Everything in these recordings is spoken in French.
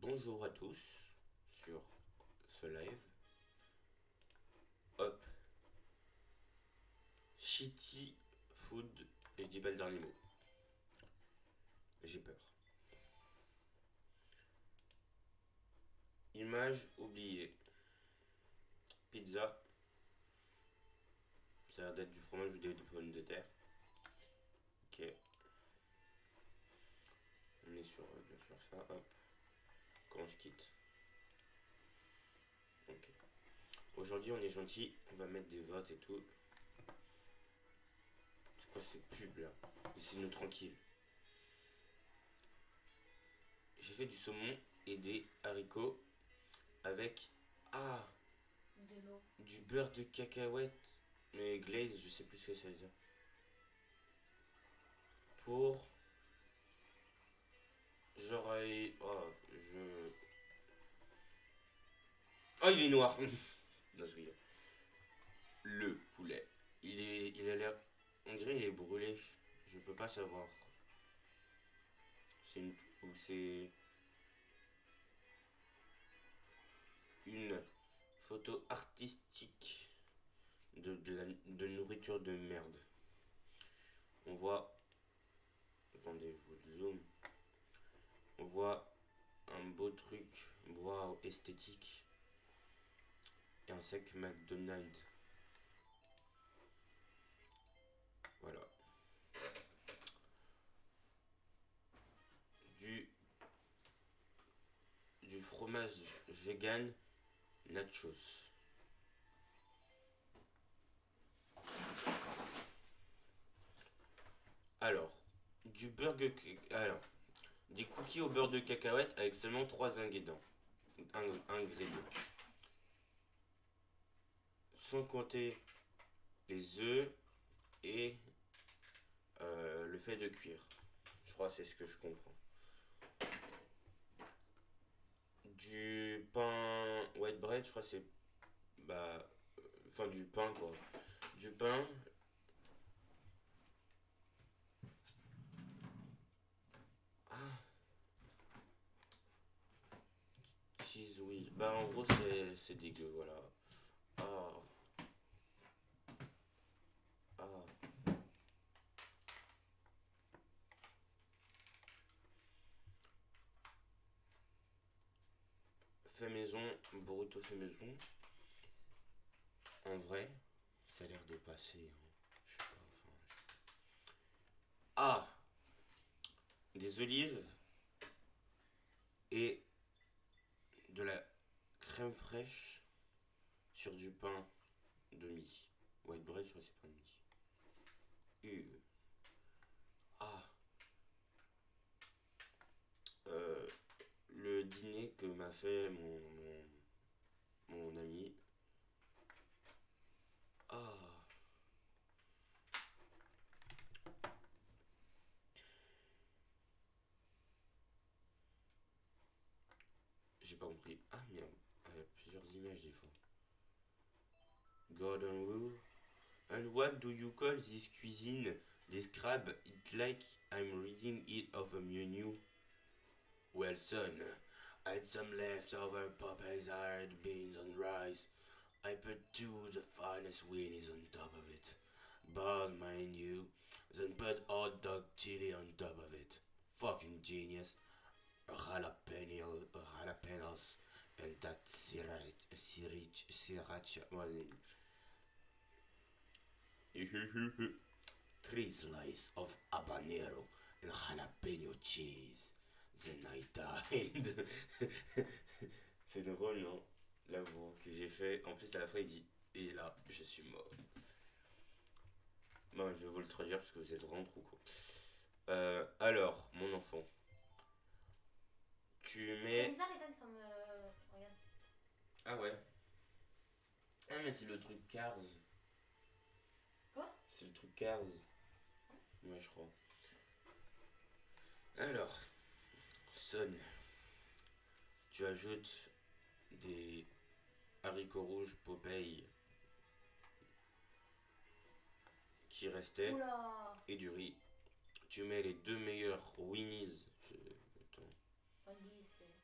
Bonjour à tous sur ce live. Hop, shitty food, et je dis pas le dernier mot. J'ai peur. Image oubliée. Pizza. Ça a l'air d'être du fromage ou des pommes de terre. Ok. On est sur bien sûr ça. Hop. Quand je quitte. Ok. Aujourd'hui on est gentil. On va mettre des votes et tout. C'est quoi cette pub là? Laissez-nous tranquille. J'ai fait du saumon et des haricots avec De l'eau. du beurre de cacahuète mais glaze, je sais plus ce que ça veut dire. Pour genre oh il est noir. Non, je rigole. Le poulet. Il a l'air, on dirait il est brûlé. Je peux pas savoir. C'est une ou c'est une photo artistique de nourriture de merde. On voit, attendez, je vous le zoom. On voit un beau truc, wow, esthétique. Et un sac McDonald's. Voilà. Du, du fromage vegan nachos. Alors, du burger. Alors, des cookies au beurre de cacahuète avec seulement 3 ingrédients. Ingrédients. Sans compter les œufs et le fait de cuire. Je crois que c'est ce que je comprends. Du pain white bread, je crois que c'est. Bah. Enfin, du pain quoi. Du pain. Ah, cheese whiz. Bah, en gros, c'est dégueu, voilà. Ah, ah. Fait maison, burrito fait maison. En vrai, ça a l'air de passer. Hein. Je sais pas, enfin. Ah, des olives et de la crème fraîche sur du pain de mie. White bread, je crois que c'est pain de mie. Ah, euh, le dîner que m'a fait mon ami. Ah, j'ai pas compris. Ah merde, il y a plusieurs images des fois. Gordon Wu. And what do you call this cuisine? Describe it like I'm reading it off a menu. Well, son, I had some leftover Popeyes hard beans and rice. I put two of the finest weenies on top of it. Boiled, mind you, then put hot dog chili on top of it. Fucking genius. Jalapenos, and that sriracha. Well, three slices of habanero and jalapeno cheese. Then I died. C'est drôle, non? L'avoue que j'ai fait. En plus, à la fin, il dit et là, je suis mort. Bon, je vais vous le traduire parce que vous êtes vraiment trop con. Alors, mon enfant, tu C'est mets. bizarre, Ethan, comme. Regarde. Ah ouais. Ah, mais c'est le truc Cars. Quoi? C'est le truc Cars. Ouais, je crois. Alors, Son, tu ajoutes des haricots rouges Popeye qui restaient Oula! et du riz. Tu mets les deux meilleurs Winnies. Attends. On dit, c'est.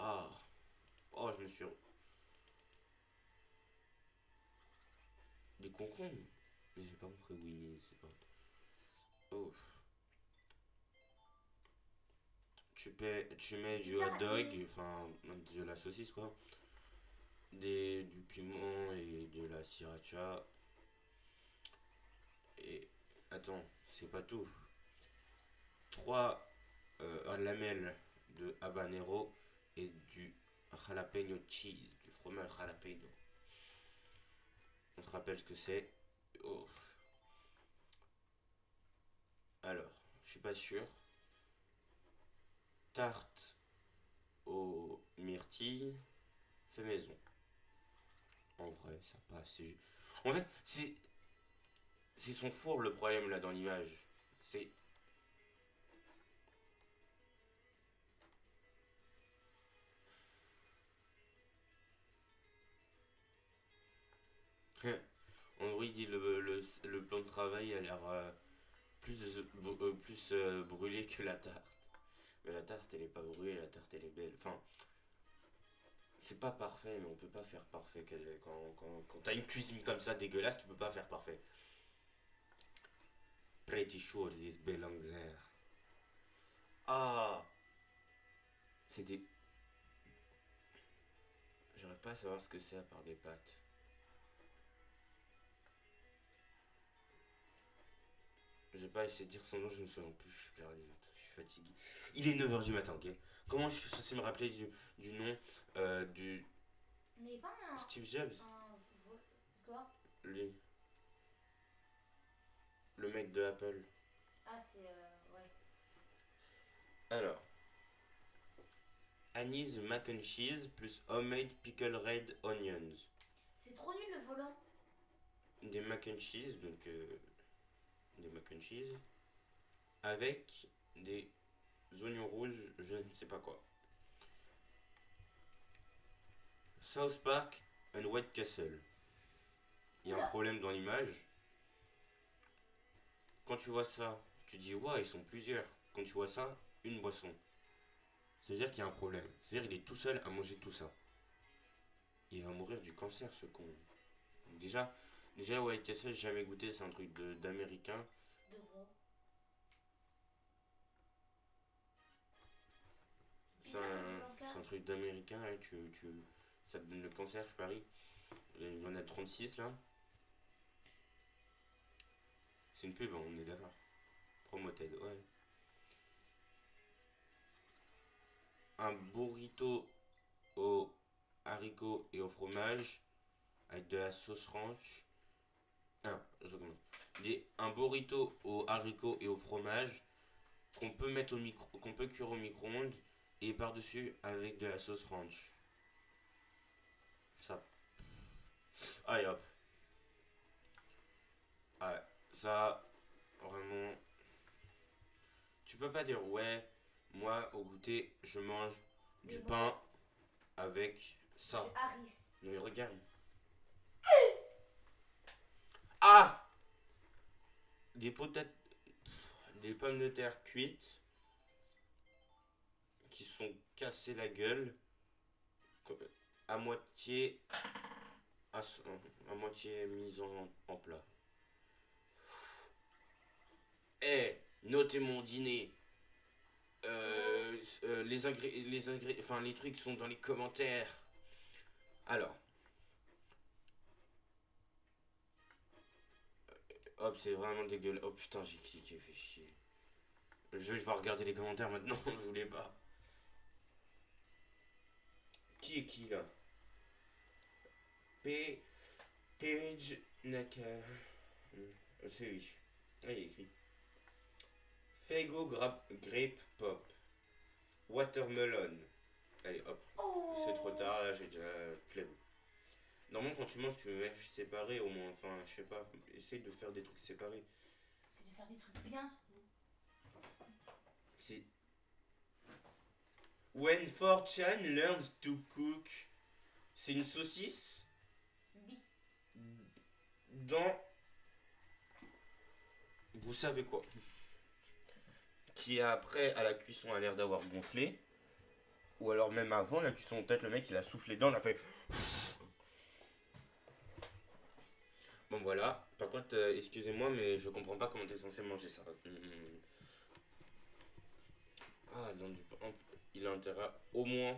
Ah. Oh, je me suis... Des concombres. J'ai pas compris Winnie, c'est pas... Oh. Tu mets C'est du hot bizarre, dog, mais enfin de la saucisse quoi, du piment et de la sriracha. Et attends, c'est pas tout. Trois lamelles de habanero et du jalapeno cheese, du fromage jalapeno. On se rappelle ce que c'est. Oh. Alors, je suis pas sûr. Tarte aux myrtilles, fait maison. En vrai, ça passe. En fait, c'est son four le problème là dans l'image. C'est. Henri dit le plan de travail a l'air plus brûlé que la tarte. Mais la tarte elle est pas brûlée, la tarte elle est belle. Enfin, c'est pas parfait, mais on peut pas faire parfait. Quand t'as une cuisine comme ça dégueulasse, tu peux pas faire parfait. Pretty sure this belongs there. Ah, c'est des. J'arrive pas à savoir ce que c'est à part des pâtes. Je vais pas essayer de dire son nom, je me souviens plus. Je suis perdu, je suis fatigué. Il est 9h du matin, ok. Comment je suis censé me rappeler du nom du mais pas Steve Jobs? Quoi? Lui, le mec de Apple. Ah, c'est. Ouais. Alors, Annie's mac and cheese plus homemade pickle red onions. C'est trop nul le volant. Des mac and cheese, donc des mac and cheese, avec des oignons rouges, je ne sais pas quoi. South Park and White Castle. Il y a un Oula. problème dans l'image. Quand tu vois ça, tu dis waouh, ils sont plusieurs. Quand tu vois ça, une boisson. C'est-à-dire qu'il y a un problème. C'est-à-dire qu'il est tout seul à manger tout ça. Il va mourir du cancer, ce con. Déjà White Castle, j'ai jamais goûté, c'est un truc d'américain. De gros. C'est Bizarre le c'est un blancard. truc d'américain, hein, ça te donne le cancer, je parie. Il y en a 36 là. C'est une pub, hein, on est d'accord. Promoted, ouais. Un burrito aux haricots et au fromage avec de la sauce ranch. Ah, je recommence. Un burrito aux haricots et au fromage qu'on peut cuire au micro-ondes et par-dessus avec de la sauce ranch. Ça. Allez hop. Ouais, ça, vraiment. Tu peux pas dire, ouais, moi au goûter, je mange du Des pain avec Du ça. Harris. Mais regarde. Ah! Des patates. Des pommes de terre cuites qui sont cassées la gueule à moitié à moitié mise en plat. Eh, notez mon dîner. Enfin les trucs sont dans les commentaires. Alors, hop, c'est vraiment dégueulasse. Oh putain, j'ai cliqué, fait chier. Je vais regarder les commentaires maintenant, je voulais pas. Qui est qui là? P. Page Naka. C'est lui. Ah, il est écrit. Fego Grape Pop. Watermelon. Allez, hop. C'est trop Oh. tard, là, j'ai déjà flemme. Normalement, quand tu manges, tu veux manger séparé au moins. Enfin, je sais pas. Essaye de faire des trucs séparés. C'est de faire des trucs bien. C'est. When 4chan learns to cook. C'est une saucisse dans. Vous savez quoi? Qui après, à la cuisson, a l'air d'avoir gonflé. Ou alors même avant la cuisson, peut-être le mec il a soufflé dedans, il a fait. Bon voilà, par contre, excusez-moi, mais je comprends pas comment t'es censé manger ça. Ah, dans du pain, il a intérêt au moins.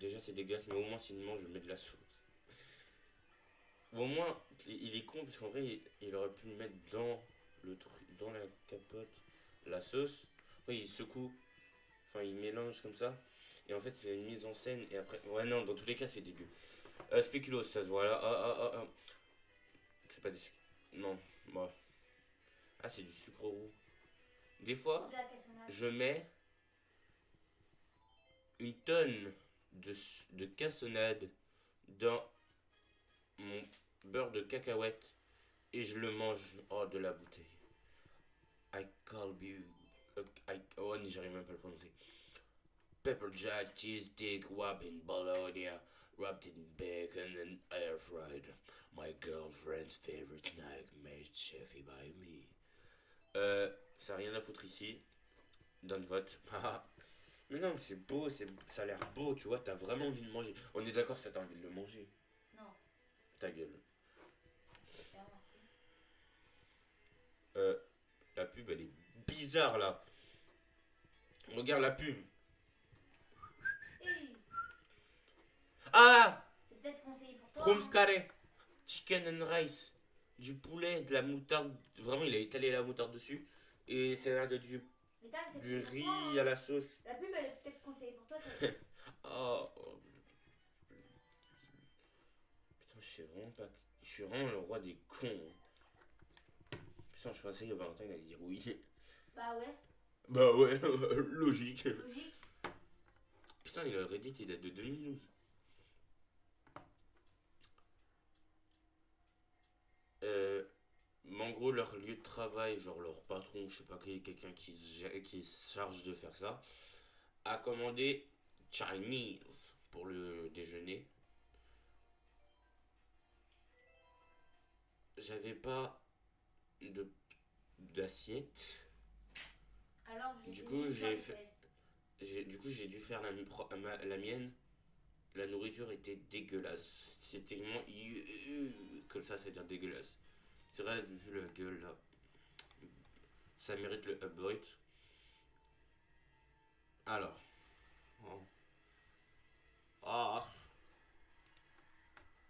Déjà c'est dégueulasse, mais au moins s'il mange, je mets de la sauce. Ou au moins, il est con, parce qu'en vrai, il aurait pu le mettre dans le truc, dans la capote, la sauce. Oui, il secoue, enfin il mélange comme ça. Et en fait, c'est une mise en scène, et après. Ouais, non, dans tous les cas, c'est dégueu. Spéculoos, ça se voit là. Ah. C'est pas des. Non, bah. Ah, c'est du sucre roux. Des C'est fois, de la cassonade. je mets une tonne de cassonade dans mon beurre de cacahuète et je le mange hors de la bouteille. I call you. Oh, j'arrive même pas à le prononcer. Pepper jack cheese stick wrapped in bologna, wrapped in bacon and air fried. My girlfriend's favorite snack made chefy by me. Ça a rien à foutre ici. Donne vote. Mais non, c'est beau, ça a l'air beau, tu vois, t'as vraiment envie de manger. On est d'accord, ça t'as envie de le manger. Non, Ta gueule. clairement. Euh, la pub, elle est bizarre là. Regarde la pub. Hey, Ah, c'est peut-être conseillé pour toi. From's Hein. carré. Chicken and rice. Du poulet, de la moutarde. Vraiment, il a étalé la moutarde dessus. Et ça a l'air de Mais Tam, c'est du pour riz toi. à Hein. la sauce. La pub, elle est peut-être conseillée pour toi. Putain, Oh. Putain, je suis vraiment le roi des cons. Putain, je pensais que Valentin il allait dire oui. bah ouais, Bah ouais, logique. logique. Putain, il a Reddit, il date de 2012. Mais en gros, leur lieu de travail, genre leur patron, je sais pas qui, quelqu'un qui se charge de faire ça, a commandé Chinese pour le déjeuner. J'avais pas de d'assiette. Alors, Du je coup, dis sur j'ai les fait, fesses. du coup, j'ai dû faire la mienne. La nourriture était dégueulasse. C'était vraiment comme ça, c'est-à-dire dégueulasse. C'est vrai, vu la gueule là, ça mérite le upvote. Alors, oh. Ah,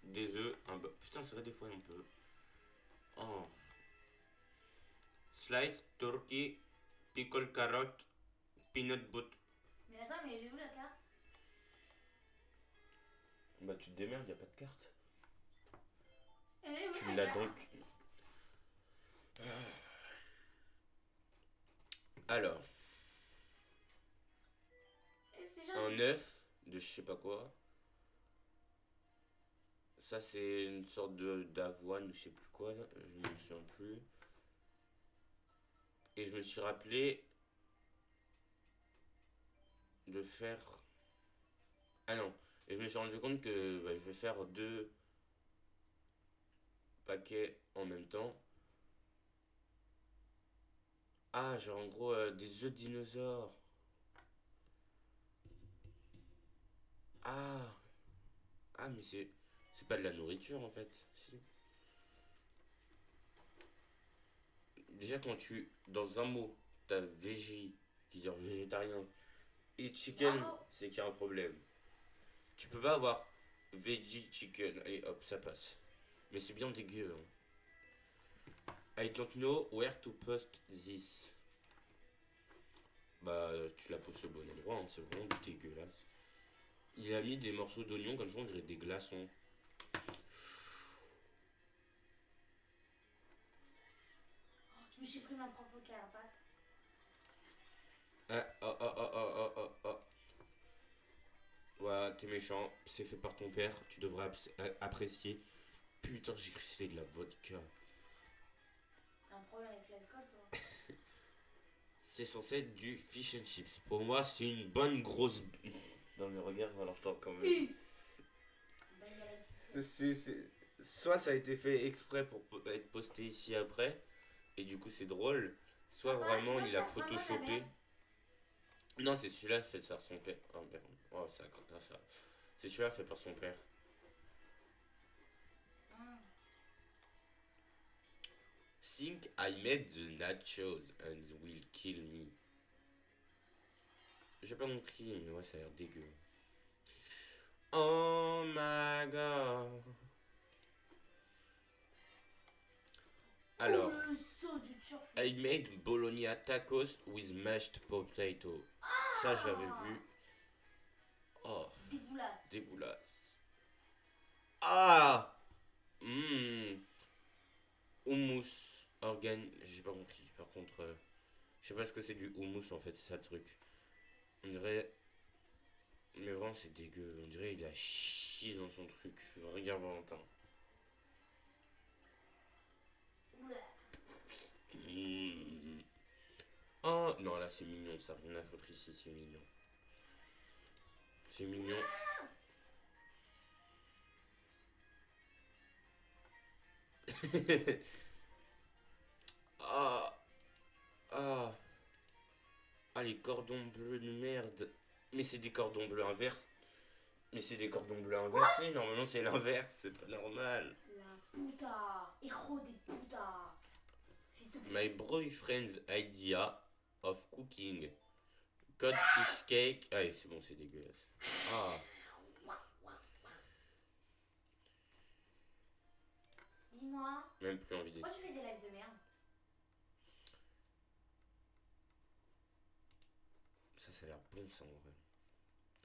des œufs, un peu. Putain, c'est vrai, des fois on peut. Oh. Slice, turkey, pickle carotte, peanut butter. Mais attends, mais elle est où la carte? Bah, tu te démerdes, y a pas de carte. Elle est où Tu la l'as carte? donc. Alors, C'est un genre... œuf de je sais pas quoi. Ça, c'est une sorte d'avoine, je sais plus quoi, je me souviens plus. Et je me suis rappelé de faire. Ah non, et je me suis rendu compte que bah, je vais faire 2 paquets en même temps. Ah, genre en gros des œufs de dinosaures. Ah, mais c'est pas de la nourriture en fait. Déjà quand tu dans un mot t'as végé qui veut dire végétarien et chicken, Bravo. c'est qu'il y a un problème. Tu peux pas avoir veggie chicken. Allez hop, ça passe. Mais c'est bien dégueu. Hein. I don't know where to post this. Bah tu la poses au bon endroit, hein, c'est vraiment dégueulasse. Il a mis des morceaux d'oignon comme ça on dirait des glaçons. Je me suis pris ma propre carapace. Ah, Voilà, t'es méchant, c'est fait par ton père, tu devrais apprécier. Putain, j'ai cru que c'était de la vodka. T'as un problème avec l'alcool, toi? C'est censé être du fish and chips. Pour moi, c'est une bonne grosse. Dans le regard, Valentin, quand même. Soit ça a été fait exprès pour être posté ici après, et du coup c'est drôle. Soit Enfin, vraiment tu il vois, a ça sera pas ta photoshopé. mère. Non, c'est celui-là fait par son père. Oh merde. Oh, ça. C'est celui-là fait par son père. Ah. Think I made the nachos and will kill me. J'ai pas compris, mais ouais, ça a l'air dégueu. Oh my god. Oh, Alors, le saut du turf. I made bologna tacos with mashed potato. Ça, je l'avais vu. Oh, Dégueulasse. dégueulasse. Ah! Mmm. Hummus. J'ai pas compris. Par contre, je sais pas ce que c'est du hummus en fait, c'est ça le truc. On dirait. Mais vraiment, c'est dégueu. On dirait il a chié dans son truc. Regarde Valentin. Oula. Mmh. Oh, non, là c'est mignon, ça. Rien à foutre ici, c'est mignon. C'est mignon. Ah, ah, ah, les cordons bleus de merde. Mais c'est des cordons bleus inverses. Mais c'est des cordons bleus inversés. Normalement, c'est l'inverse. C'est pas normal. La puta. Héros des putas. Fils de My boyfriend's idea of cooking codfish cake. Ah, c'est bon, c'est dégueulasse. Ah, Dis-moi, même plus envie pourquoi d'écrire. tu fais des lives de merde? Ça a l'air bon, ça en vrai.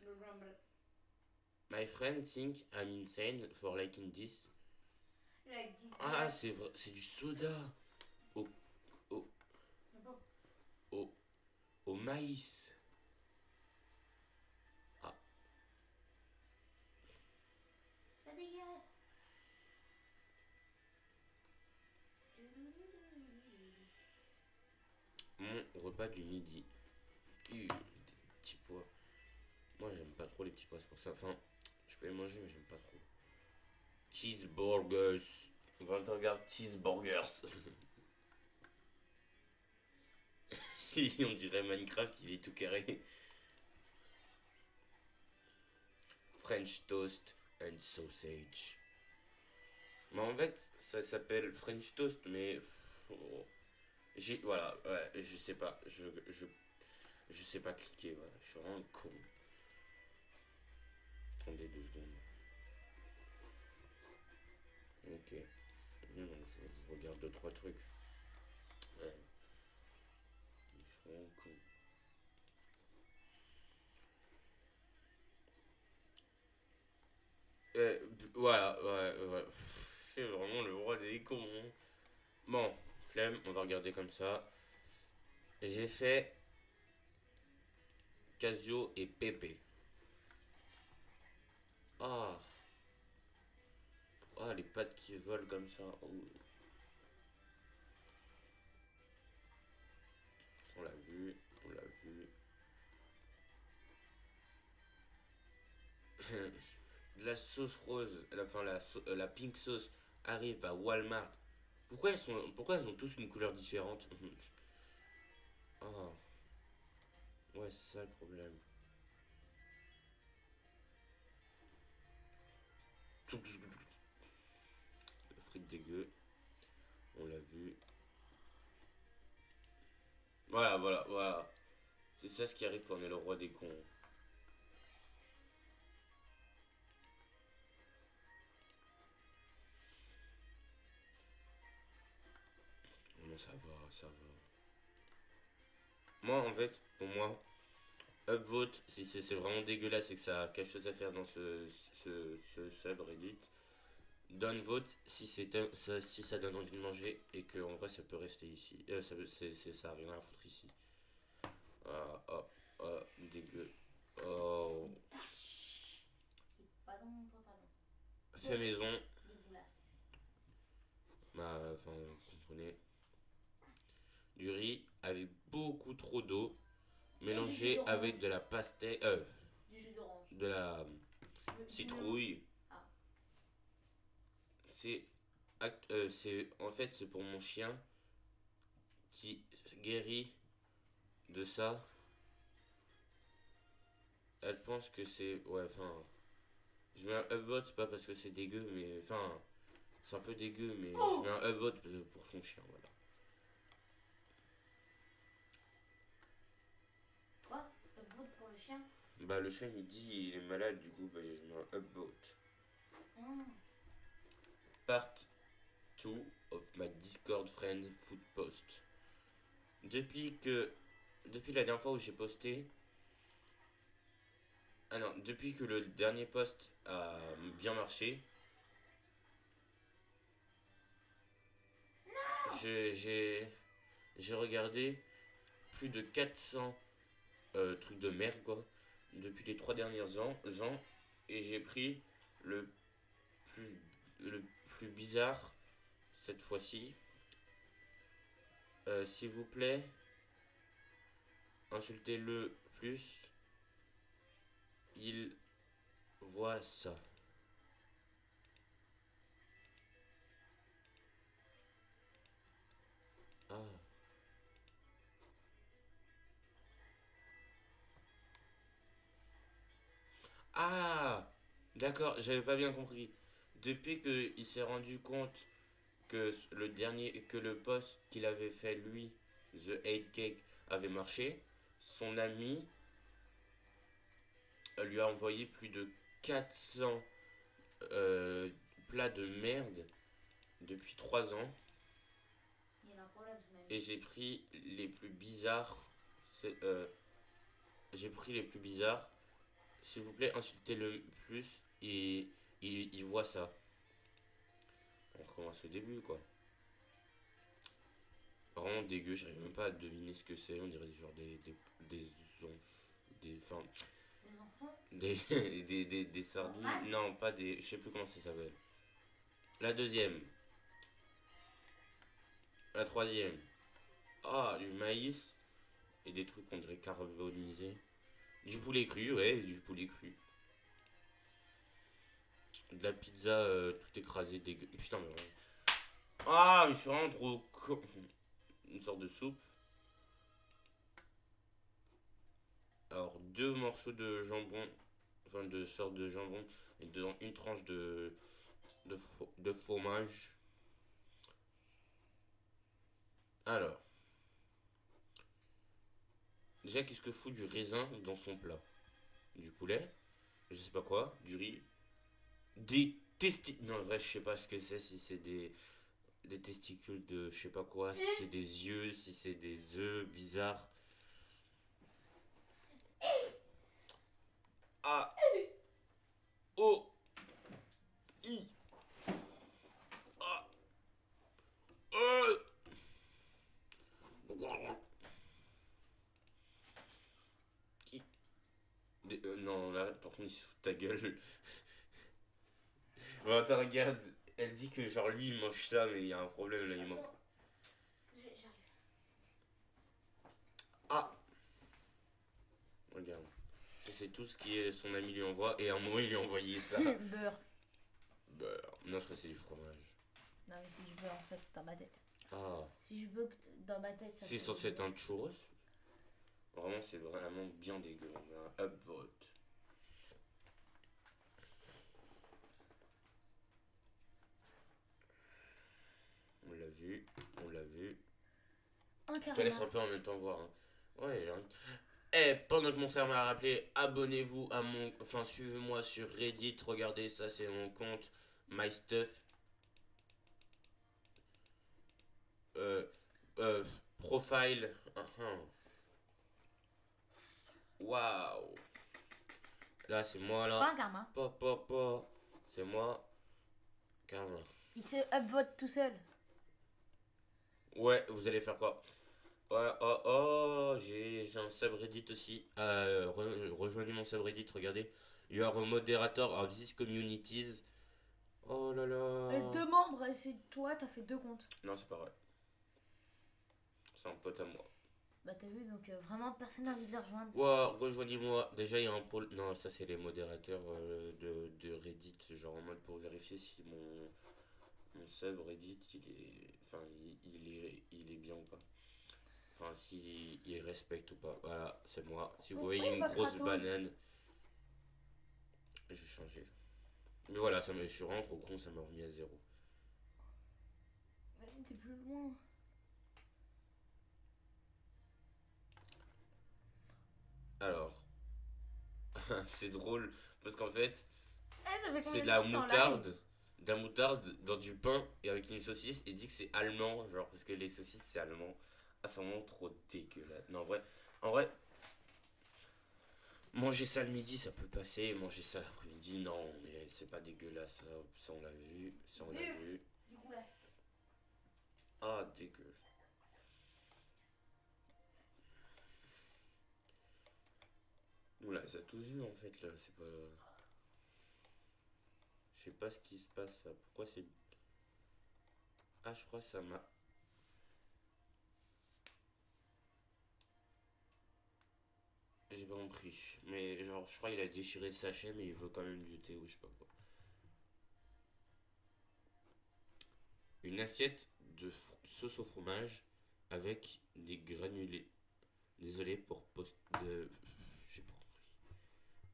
Blablabla. My friend think I'm insane for liking this. Like this. Ah, c'est vrai, c'est du soda au, au, Mais bon, au, au maïs. Ah, ça dégage. mon repas du midi. Des petits pois. Moi, j'aime pas trop les petits pois, c'est pour ça. Enfin, je peux les manger, mais j'aime pas trop. Cheeseburgers. Valentin regarde cheeseburgers. On dirait Minecraft, il est tout carré. French toast and sausage. Mais en fait, ça s'appelle French toast, mais. Oh, voilà, ouais, je sais pas. Je sais pas cliquer, voilà. Je suis vraiment con. Attendez 2 secondes. Ok. Non, je regarde 2, 3 trucs. Ouais, je suis vraiment con. Voilà, ouais. C'est vraiment le roi des cons. Bon, flemme, on va regarder comme ça. J'ai fait Casio et Pepe. Ah, ah, les pattes qui volent comme ça. Oh. On l'a vu, on l'a vu. La sauce rose, enfin la pink sauce arrive à Walmart. Pourquoi elles ont tous une couleur différente? Ah, ouais, c'est ça le problème. Le frites dégueu, on l'a vu. Voilà. C'est ça ce qui arrive quand on est le roi des cons. Oh non, ça va, ça va. Moi, en fait, pour moi, upvote, si c'est vraiment dégueulasse et que ça a quelque chose à faire dans ce subreddit. Downvote si, si ça donne envie de manger et que en vrai ça peut rester ici. Ça a rien à foutre ici. Dégueu. Oh. Et pas dans mon pantalon. Fait maison. Dégueulasse. Enfin, vous comprenez. Du riz avec beaucoup trop d'eau mélangé avec de la pastèque. Du jus d'orange. De la citrouille. Ah. En fait, c'est pour mon chien qui guérit de ça. elle pense que c'est... Ouais, enfin... Je mets un upvote, pas parce que c'est dégueu, mais... Enfin, c'est un peu dégueu, mais je mets un upvote pour son chien, voilà. Quoi? Vote pour le chien? Bah, le chien, il dit il est malade, du coup, bah, je mets un upvote. Hmm. Part 2 of my Discord friend food post. Depuis la dernière fois où j'ai posté... Ah non, depuis que le dernier post a bien marché, j'ai regardé plus de 400 trucs de merde, quoi, depuis les 3 derniers ans, et j'ai pris le plus, le plus bizarre cette fois-ci. S'il vous plaît, insultez-le plus. Il voit ça. Ah. Ah, d'accord, j'avais pas bien compris. Depuis qu'il s'est rendu compte que le post qu'il avait fait lui, The 8 Cake, avait marché, son ami lui a envoyé plus de 400 euh, plats de merde depuis 3 ans. Il y a un problème, son ami. Et j'ai pris les plus bizarres. C'est, euh, j'ai pris les plus bizarres. S'il vous plaît, insultez-le plus. Et il voit ça. On recommence au début, quoi. Vraiment dégueu, j'arrive même pas à deviner ce que c'est. On dirait genre des onches. Enfin, Des enfants? des sardines. Normal? Non, pas des. Je sais plus comment ça s'appelle. La deuxième. La troisième. Ah, du maïs. Et des trucs qu'on dirait carbonisés. Du poulet cru, ouais, du poulet cru. De la pizza tout écrasé, dégueu. Putain, mais vraiment. Ah, mais je suis vraiment trop con. Une sorte de soupe. Alors, deux morceaux de jambon. Enfin, deux sortes de jambon. Et dedans, une tranche de fromage. Alors, déjà, qu'est-ce que fout du raisin dans son plat? Du poulet, je sais pas quoi, du riz, des testicules. Non, en vrai, je sais pas ce que c'est, si c'est des testicules de je sais pas quoi, si c'est des yeux, si c'est des œufs bizarres. A, O, I, A, E. Non, là, par contre, il se fout de ta gueule. Bon, attends, regarde, elle dit que genre lui il mange ça, mais il y a un problème là, il manque. Attends, j'arrive. Ah, regarde. Ça, c'est tout ce que son ami lui envoie, et à un moment il lui a envoyé ça. Beurre. Beurre. Non, je crois que c'est du fromage. Non, mais c'est du beurre en fait, dans ma tête. Ah, Si je veux dans ma tête, ça c'est fait censé du être beurre. un churros. Vraiment, c'est vraiment bien dégueu. On a un upvote. On l'a vu, on l'a vu. Un Je te laisse carrément. un peu en même temps voir. Hein. Ouais, j'ai envie. Eh, pendant que mon frère m'a rappelé, abonnez-vous à mon. Enfin, suivez-moi sur Reddit. Regardez, ça, c'est mon compte. My Stuff. Euh, euh, Profile. Waouh. Là, c'est moi, Pas là. un karma. Pa. C'est moi. Karma. Il se upvote tout seul. Ouais, vous allez faire quoi? Ouais, oh, j'ai un subreddit aussi. Rejoignez mon subreddit, regardez. You are a moderator of these communities. Oh là là. Deux membres, c'est toi, t'as fait deux comptes. Non, c'est pas vrai. C'est un pote à moi. Bah t'as vu, donc vraiment personne n'a envie de les rejoindre. Wow, rejoignez-moi. Déjà, il y a un pro. Non, ça, c'est les modérateurs de Reddit. Genre en mode pour vérifier si mon subreddit, il est. Enfin, il est bien ou pas. Enfin, si il respecte ou pas. Voilà, c'est moi. Si vous voyez une votre grosse atos banane. J'ai changé. Mais voilà, je suis vraiment trop con, ça m'a remis à 0. Vas-y, t'es plus loin. Alors, c'est drôle parce qu'en fait, Eh, ça fait c'est combien de de la temps que t'es en live? moutarde. De la moutarde dans du pain et avec une saucisse et dit que c'est allemand, genre parce que les saucisses c'est allemand. Ah, c'est vraiment trop dégueulasse. Non, en vrai, manger ça le midi ça peut passer, manger ça l'après-midi non, mais c'est pas dégueulasse, ça on l'a vu, ça on l'a vu. Dégueulasse. Ah, dégueu. Oula, ça a tous vu en fait là, c'est pas. Je sais pas ce qui se passe là, pourquoi c'est. Ah, je crois que ça m'a. J'ai pas compris. Mais genre, je crois qu'il a déchiré le sachet, mais il veut quand même le jeter ou je sais pas quoi. Une assiette de sauce au fromage avec des granulés. Désolé pour post. J'ai pas compris.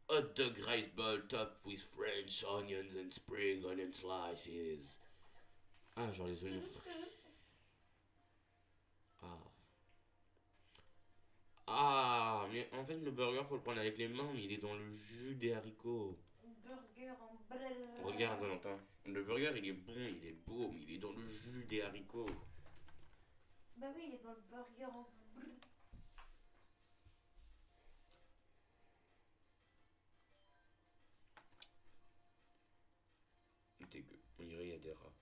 Hot dog rice ball topped with French onions and spring onion slices. Ah, genre les oignons frits. Ah. Ah, mais en fait, le burger, faut le prendre avec les mains, mais il est dans le jus des haricots. Burger en blablabla. Regarde, Valentin. Le burger, il est bon, il est beau, mais il est dans le jus des haricots. Bah oui, il est dans le burger en Dégueu. On dirait qu'il y a des rats.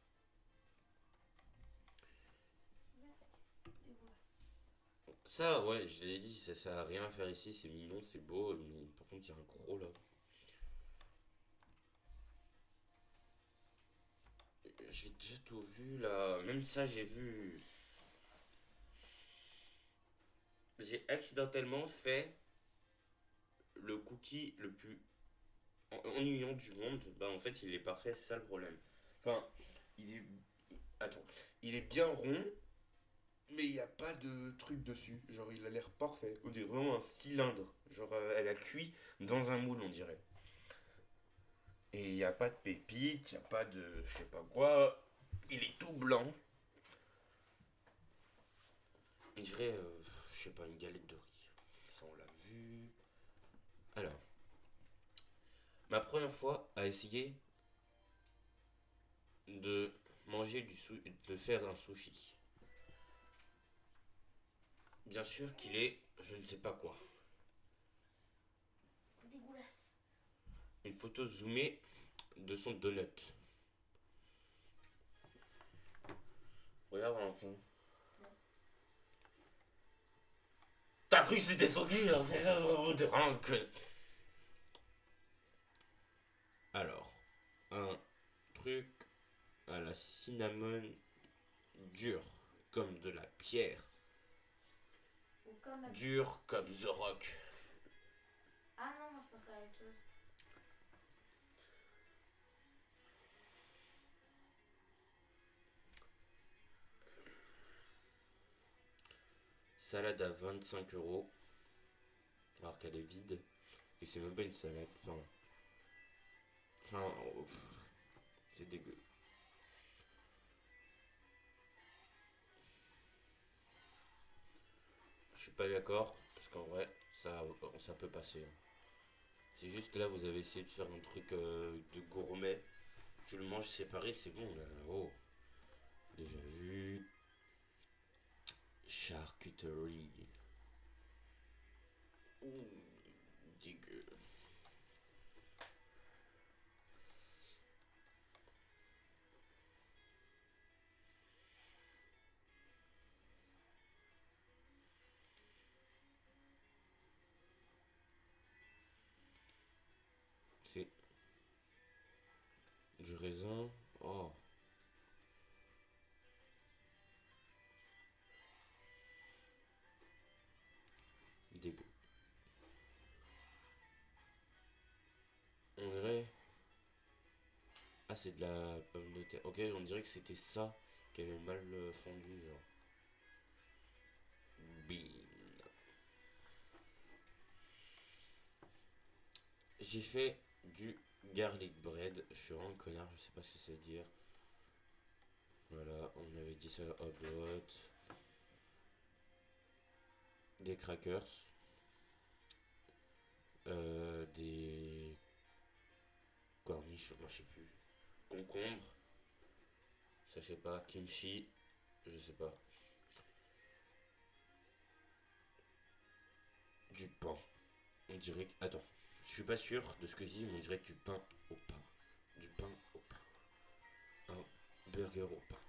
dégueulasse. Ça, ouais, je l'ai dit, ça a rien à faire ici, c'est mignon, c'est beau, mais par contre, il y a un gros là. J'ai déjà tout vu là. Même ça, j'ai vu. J'ai accidentellement fait le cookie le plus ennuyant du monde. Bah, en fait, il est parfait, c'est ça le problème. Enfin, il est. Attends. Il est bien rond, mais il n'y a pas de truc dessus. Genre, il a l'air parfait. On dirait vraiment un cylindre. Genre, elle a cuit dans un moule, on dirait. Et il n'y a pas de pépites, il n'y a pas de. Je sais pas quoi. Il est tout blanc. On dirait, je sais pas, une galette de riz. Ça, on l'a vu. Alors, ma première fois à essayer de manger de faire un sushi. Bien sûr qu'il est, je ne sais pas quoi. Dégueulasse. Une photo zoomée de son donut. Regarde un peu. T'as cru que c'était son cul, hein, c'est ça vraiment de vraiment que. Alors, un truc à la cinnamon dur comme de la pierre, Ou comme. dur comme The Rock. Ah non, moi je pensais à autre chose. Salade à 25 € alors qu'elle est vide et c'est même pas une salade. Oh, c'est dégueu. Je suis pas d'accord parce qu'en vrai ça peut passer, hein. C'est juste que là vous avez essayé de faire un truc de gourmet. Tu le manges séparé, c'est bon là. Oh, déjà vu. Charcuterie. Ouh, dégueu. C'est du raisin. Oh, dégueu. On dirait. Ah, c'est de la pomme de terre. Ok, on dirait que c'était ça qui avait mal fondu, genre. Bean. J'ai fait du Garlic bread, je suis vraiment un connard, je sais pas ce que ça veut dire. Voilà, on avait dit ça à bot. Des crackers. Des corniches, moi je sais plus. Concombre. Ça je sais pas. Kimchi. Je sais pas. Du pain. On dirait que... Attends. Je suis pas sûr de ce que je dis, mais on dirait du pain au pain. Du pain au pain. Un burger au pain.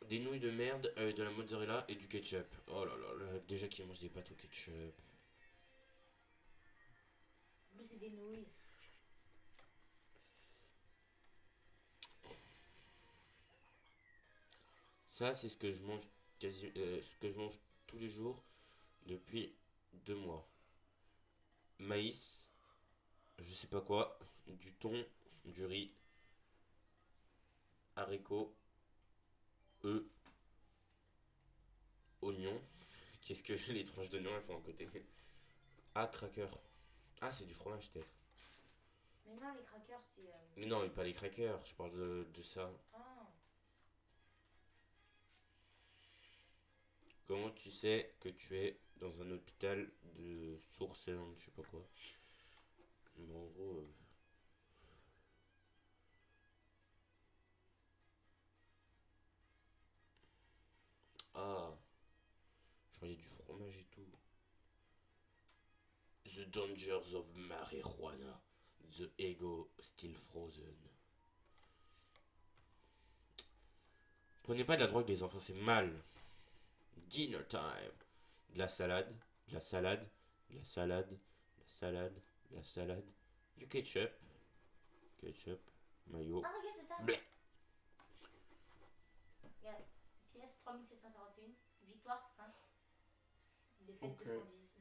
Des nouilles de merde, de la mozzarella et du ketchup. Oh là là là, déjà qui mange des pâtes au ketchup. En plus, c'est des nouilles. Ça, c'est ce que je mange ce que je mange tous les jours depuis 2 mois. Maïs, je sais pas quoi, du thon, du riz, haricots, œufs, oignons. Qu'est-ce que les tranches d'oignons elles font à côté? Ah, cracker. Ah, c'est du fromage peut-être. Mais non, les crackers, c'est. Mais non, mais pas les crackers, je parle de ça. Ah. Comment tu sais que tu es dans un hôpital de Sourcelles, je sais pas quoi. Mais en gros. Ah, je voyais du fromage et tout. The dangers of marijuana. The ego still frozen. Prenez pas de la drogue, les enfants, c'est mal. Dinner time. De la salade, de la salade, de la salade, de la salade, de la salade. Du ketchup. Ketchup, mayo. Ah, regarde, c'est ta. Bleh. Regarde. Pièce 3741. Victoire 5. Défaite Ok. 210.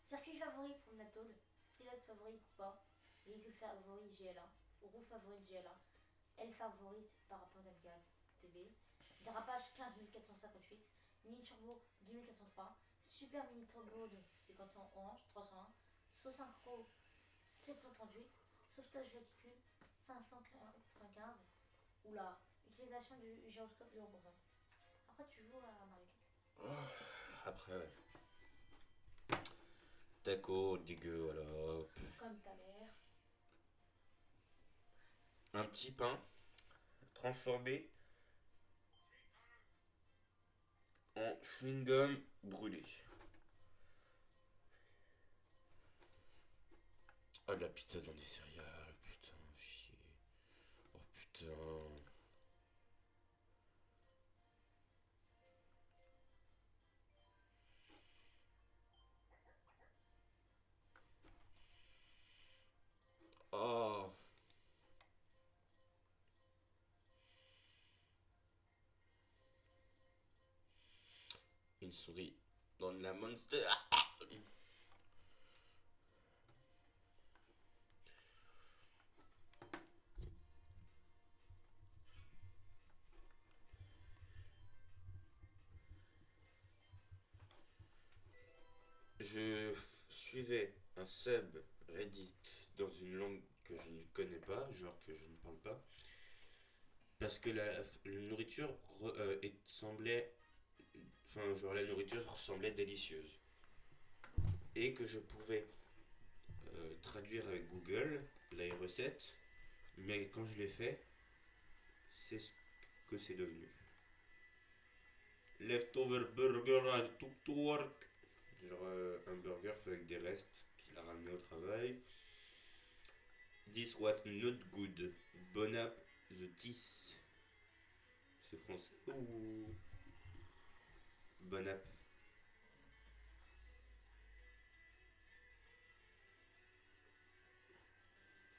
Circuit favori pour Natode. Pilote favori Coupa. Véhicule favori GLA. Roue favorite GLA. L favorite Parapente MK Dérapage 15458. Mini turbo 2403. Super mini turbo de 50 en orange 301. Sauce synchro 738. Sauvetage verticule 595. Oula. Utilisation du gyroscope 0%. Après tu joues à Mario Kart. Après, ouais. Taco, dégueu, voilà. Hop. Comme ta mère. Un petit pain transformé en chewing-gum brûlé. Oh, de la pizza dans des céréales, putain, chier. Oh putain. Oh. Une souris dans de la Monster. Je suivais un sub Reddit dans une langue que je ne connais pas, genre que je ne parle pas, parce que la nourriture semblait, enfin genre la nourriture semblait délicieuse et que je pouvais traduire avec Google les recettes, mais quand je l'ai fait, c'est ce que c'est devenu. Leftover burger I took to work. Genre un burger fait avec des restes qu'il a ramené au travail. This was not good. Bon app the tis. C'est français ou bon app?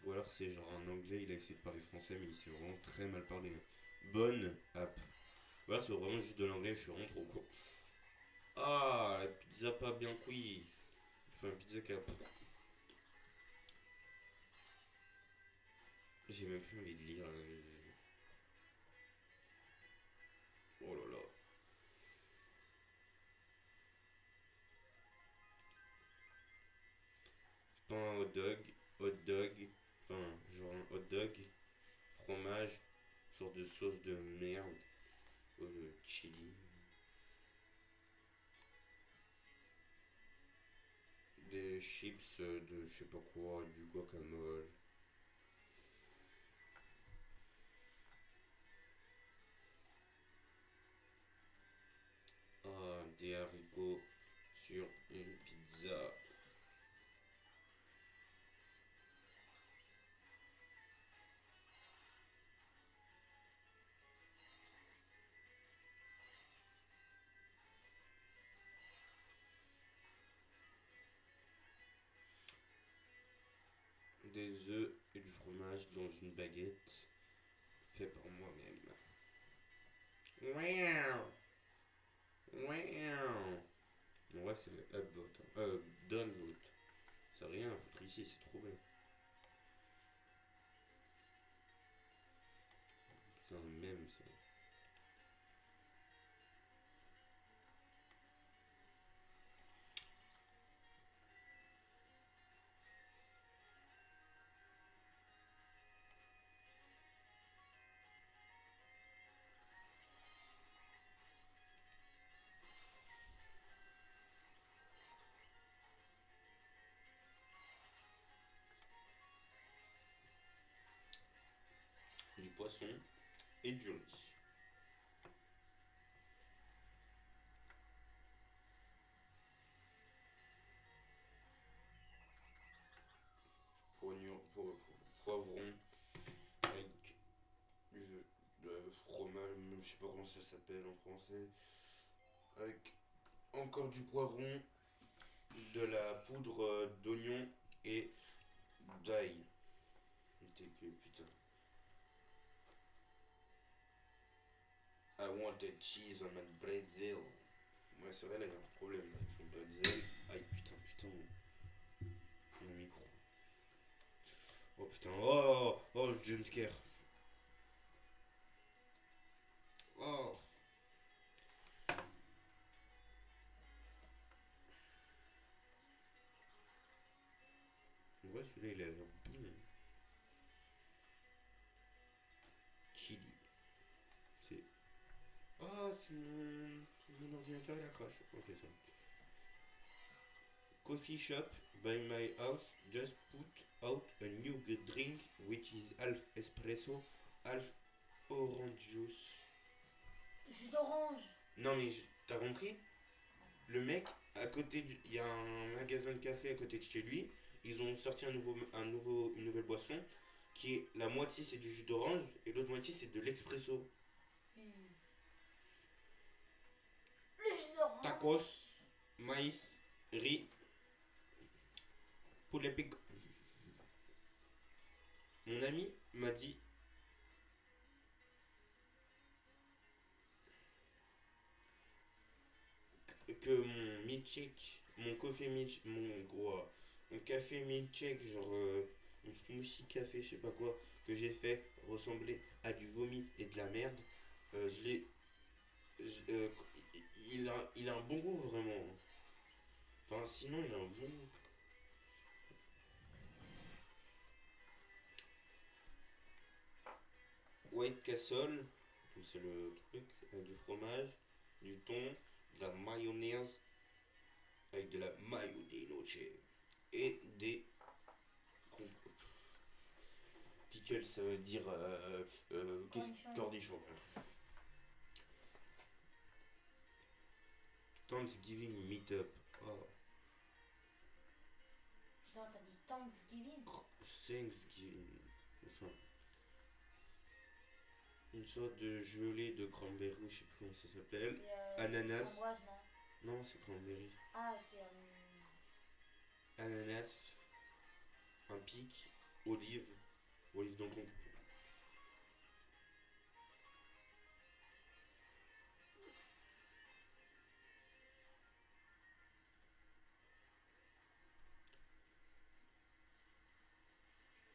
Ou alors c'est genre en anglais, il a essayé de parler français, mais il s'est vraiment très mal parlé. Bonne app. Ou alors c'est vraiment juste de l'anglais, je suis vraiment trop con. Ah, la pizza pas bien cuit. Enfin, pizza cap. J'ai même plus envie de lire. Oh là là. hot dog, enfin, genre un hot dog, fromage, sorte de sauce de merde, chili, des chips de je sais pas quoi, du guacamole. Ah, des haricots sur une pizza. Des œufs et du fromage dans une baguette, fait par moi-même. Wow. Wow. En vrai, c'est upvote. Downvote. C'est rien à foutre ici, c'est trop bien. C'est un mème, ça. Du poisson et du riz. Poivron avec du fromage, je sais pas comment ça s'appelle en français. Avec encore du poivron, de la poudre d'oignon et d'ail. Putain. I wanted cheese on my bretzel. Ouais, c'est vrai, là, il y a un problème avec son bretzel. Aïe, putain, mon micro. Oh putain, oh, jumpscare. Oh. En vrai, celui-là, il a l'air bon. Chili. C'est. Ah, c'est mon ordinateur, il a crash. Ok, ça. Coffee shop by my house just put out a new drink which is half espresso, half orange juice. Jus d'orange. Non mais t'as compris? Le mec, à côté il y a un magasin de café à côté de chez lui. Ils ont sorti une nouvelle boisson qui est la moitié c'est du jus d'orange et l'autre moitié c'est de l'expresso. Le jus d'orange. Tacos, maïs, riz, poulet pic. Mon ami m'a dit que mon milkshake, mon café milkshake, mon café milkshake, genre mon smoothie café, je sais pas quoi, que j'ai fait ressemblait à du vomi et de la merde. Je l'ai. Il a un bon goût vraiment. Enfin, sinon, il a un bon goût. White Castle, c'est le truc, avec du fromage, du thon, de la mayonnaise, avec de la mayo de noche et des pickles, ça veut dire cornichon. Thanksgiving meetup. Oh. Non, t'as dit Thanksgiving. Thanksgiving. Enfin. Une sorte de gelée de cranberry, je sais plus comment ça s'appelle. Ananas. Framboise, non. Non, c'est cranberry. Ah, ok. Ananas. Un pic. Olive. Olive dans ton.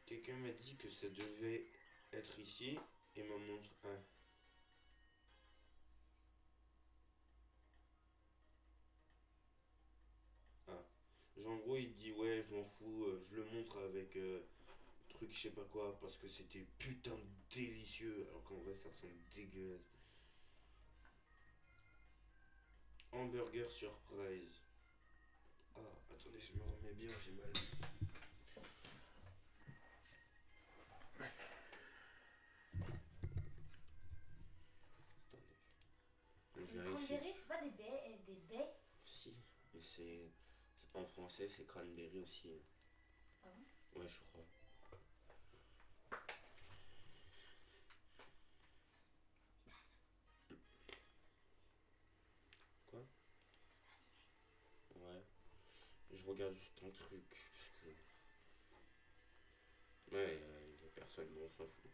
Quelqu'un m'a dit que ça devait être ici et me montre un. Ah. Genre en gros il dit ouais je m'en fous, je le montre avec truc je sais pas quoi parce que c'était putain de délicieux alors qu'en vrai ça ressemble dégueulasse. Hamburger surprise. Ah attendez je me remets bien, j'ai mal. Attendez. Je Les vérifie. cranberries, c'est pas des baies. Si, mais c'est. En français c'est cranberry aussi. Ah bon? Ouais je crois. Quoi? Ouais. Je regarde juste un truc parce que. Ouais, personne, bon, on s'en fout.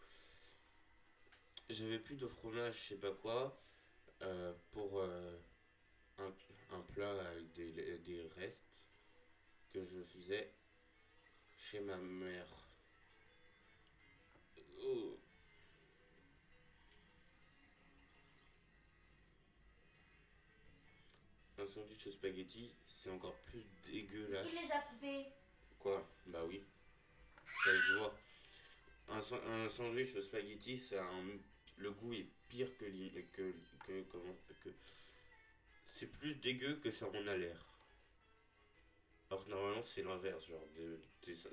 J'avais plus de fromage, je sais pas quoi, pour un, un plat avec des restes que je faisais chez ma mère. Oh. Un sandwich au spaghetti, c'est encore plus dégueulasse. Qui les a coupés? Quoi? Bah oui, ça se voit. Un sandwich au spaghetti, le goût est pire comment, que c'est plus dégueu que ça en a l'air. Alors que normalement c'est l'inverse, genre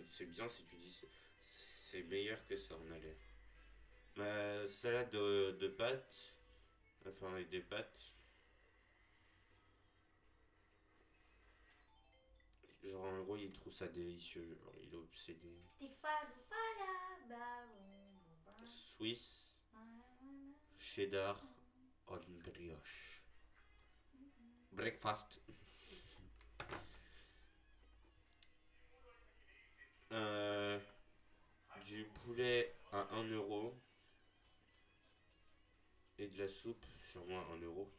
c'est bien si tu dis c'est meilleur que ça en a l'air. Ma salade de pâtes, enfin avec des pâtes, genre en gros il trouve ça délicieux, genre il est obsédé. T'es pas de pas là-bas. Swiss, cheddar, on brioche. Breakfast. Euh, du poulet à 1 euro et de la soupe, sûrement à 1 euro.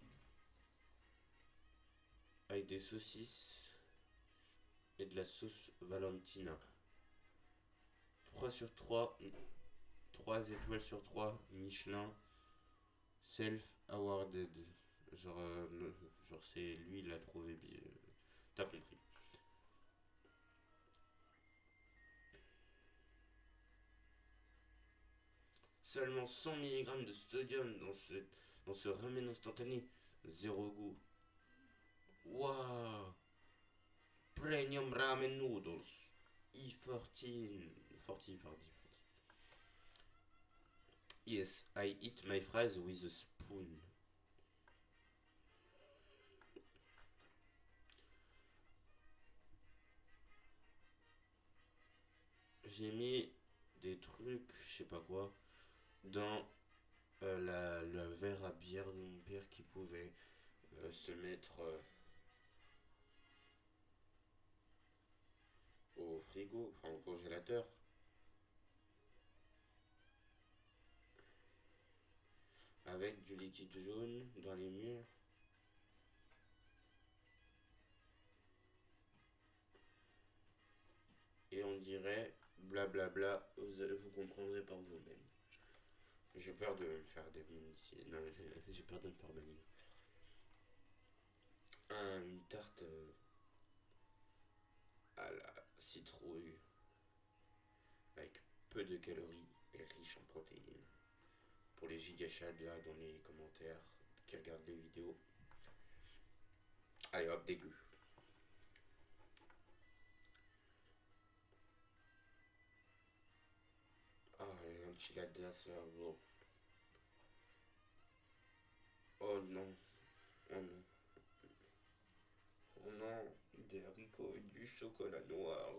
Avec des saucisses et de la sauce Valentina. 3 sur 3, 3 étoiles sur 3, Michelin, self-awarded. Genre, genre c'est lui, il l'a trouvé bien. T'as compris. Seulement 100 mg de sodium dans ce ramen instantané. Zéro goût. Waouh! Premium ramen noodles. E14. 40, 40. Yes, I eat my fries with a spoon. J'ai mis des trucs, je sais pas quoi, dans le verre à bière de mon père qui pouvait se mettre au frigo, enfin au congélateur. Avec du liquide jaune dans les murs. Et on dirait blablabla, vous comprendrez par vous-même. J'ai peur de me faire démonter. Non, j'ai peur de me faire bannir. Une tarte à la citrouille avec peu de calories et riche en protéines. Pour les gigachades là dans les commentaires qui regardent les vidéos. Allez hop, dégueu. Ah, les enchiladas là, bon. Oh non. Oh non. Oh non. Des haricots et du chocolat noir.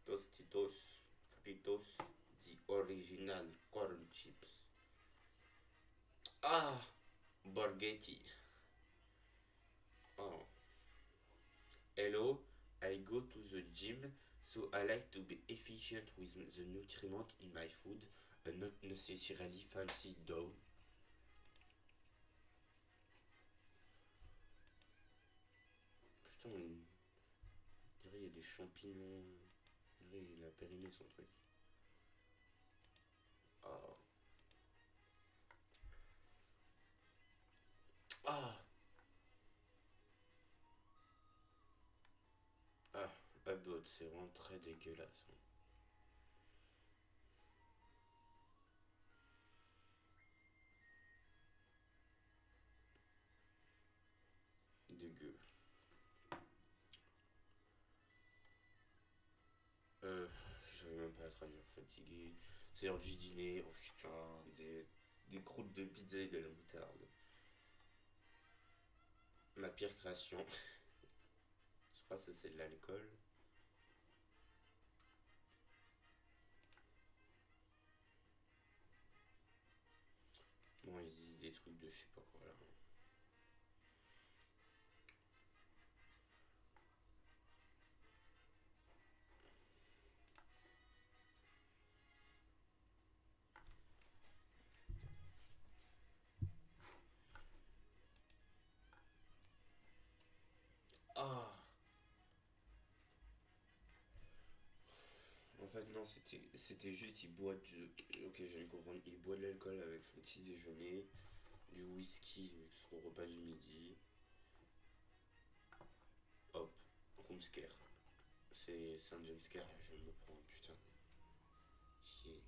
Tostitos, Fritos, the original corn chips. Ah, Borghetti. Oh. Hello, I go to the gym, so I like to be efficient with the nutriment in my food, and not necessarily fancy dough. Putain, on dirait il y a des champignons. On dirait il a périmé son truc. Ah. Ah. Ah. Upvote, c'est vraiment très dégueulasse, hein. Dégueu. Euh, J'arrive même pas à traduire fatigué. C'est l'heure du dîner. Oh putain, des croûtes de pizza et de la moutarde. Ma pire création. Je crois que ça, c'est de l'alcool. Bon, ils disent des trucs de je sais pas quoi là. Ah. En fait, non, c'était juste, il boit du. Ok, je viens de comprendre. Il boit de l'alcool avec son petit déjeuner, du whisky avec son repas du midi. Hop, room scare. C'est un jumpscare, je me prends, putain. Chier.